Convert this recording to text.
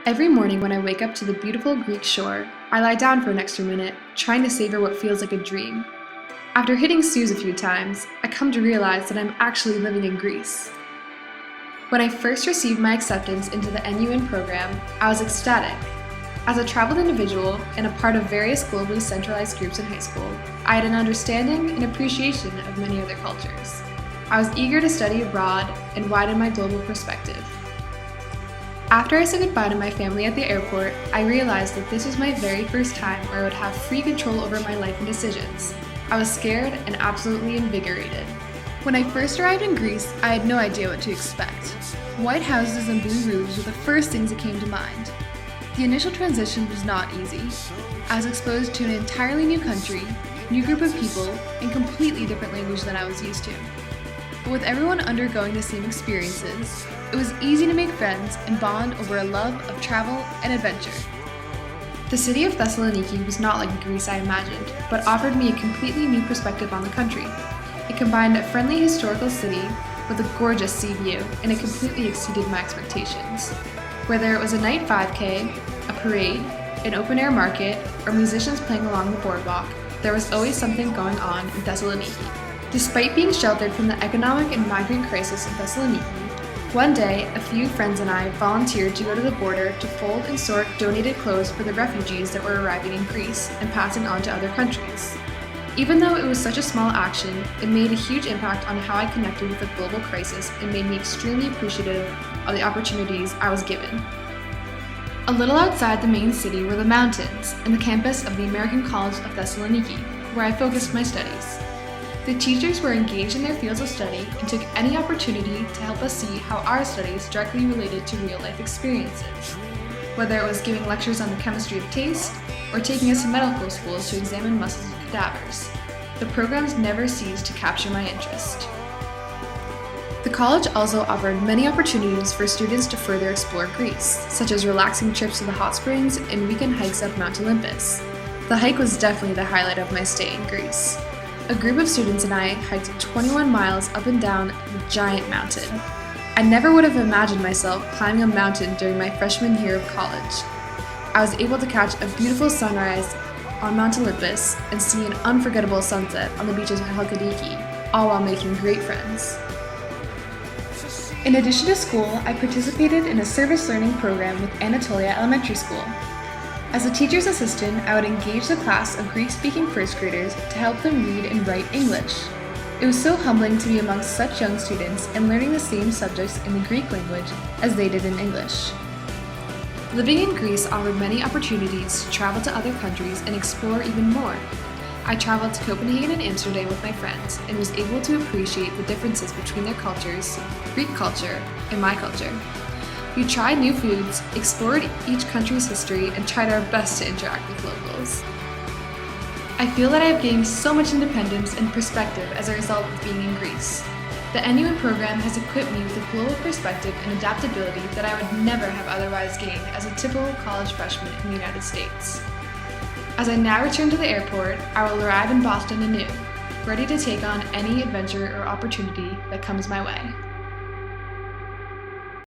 Every morning when I wake up to the beautiful Greek shore, I lie down for an extra minute, trying to savor what feels like a dream. After hitting snooze a few times, I come to realize that I'm actually living in Greece. When I first received my acceptance into the NUin program, I was ecstatic. As a traveled individual and a part of various globally centralized groups in high school, I had an understanding and appreciation of many other cultures. I was eager to study abroad and widen my global perspective. After I said goodbye to my family at the airport, I realized that this was my very first time where I would have free control over my life and decisions. I was scared and absolutely invigorated. When I first arrived in Greece, I had no idea what to expect. White houses and blue roofs were the first things that came to mind. The initial transition was not easy. I was exposed to an entirely new country, new group of people, and completely different language than I was used to. But with everyone undergoing the same experiences, it was easy to make friends and bond over a love of travel and adventure. The city of Thessaloniki was not like the Greece I imagined, but offered me a completely new perspective on the country. It combined a friendly historical city with a gorgeous sea view, and it completely exceeded my expectations. Whether it was a night 5K, a parade, an open-air market, or musicians playing along the boardwalk, there was always something going on in Thessaloniki. Despite being sheltered from the economic and migrant crisis in Thessaloniki, one day, a few friends and I volunteered to go to the border to fold and sort donated clothes for the refugees that were arriving in Greece and passing on to other countries. Even though it was such a small action, it made a huge impact on how I connected with the global crisis and made me extremely appreciative of the opportunities I was given. A little outside the main city were the mountains and the campus of the American College of Thessaloniki, where I focused my studies. The teachers were engaged in their fields of study and took any opportunity to help us see how our studies directly related to real-life experiences. Whether it was giving lectures on the chemistry of taste or taking us to medical schools to examine muscles of cadavers, the programs never ceased to capture my interest. The college also offered many opportunities for students to further explore Greece, such as relaxing trips to the hot springs and weekend hikes up Mount Olympus. The hike was definitely the highlight of my stay in Greece. A group of students and I hiked 21 miles up and down the giant mountain. I never would have imagined myself climbing a mountain during my freshman year of college. I was able to catch a beautiful sunrise on Mount Olympus and see an unforgettable sunset on the beaches of Thessaloniki, all while making great friends. In addition to school, I participated in a service learning program with Anatolia Elementary School. As a teacher's assistant, I would engage the class of Greek-speaking first graders to help them read and write English. It was so humbling to be amongst such young students and learning the same subjects in the Greek language as they did in English. Living in Greece offered many opportunities to travel to other countries and explore even more. I traveled to Copenhagen and Amsterdam with my friends and was able to appreciate the differences between their cultures, Greek culture, and my culture. We tried new foods, explored each country's history, and tried our best to interact with locals. I feel that I have gained so much independence and perspective as a result of being in Greece. The NUin program has equipped me with a global perspective and adaptability that I would never have otherwise gained as a typical college freshman in the United States. As I now return to the airport, I will arrive in Boston anew, ready to take on any adventure or opportunity that comes my way.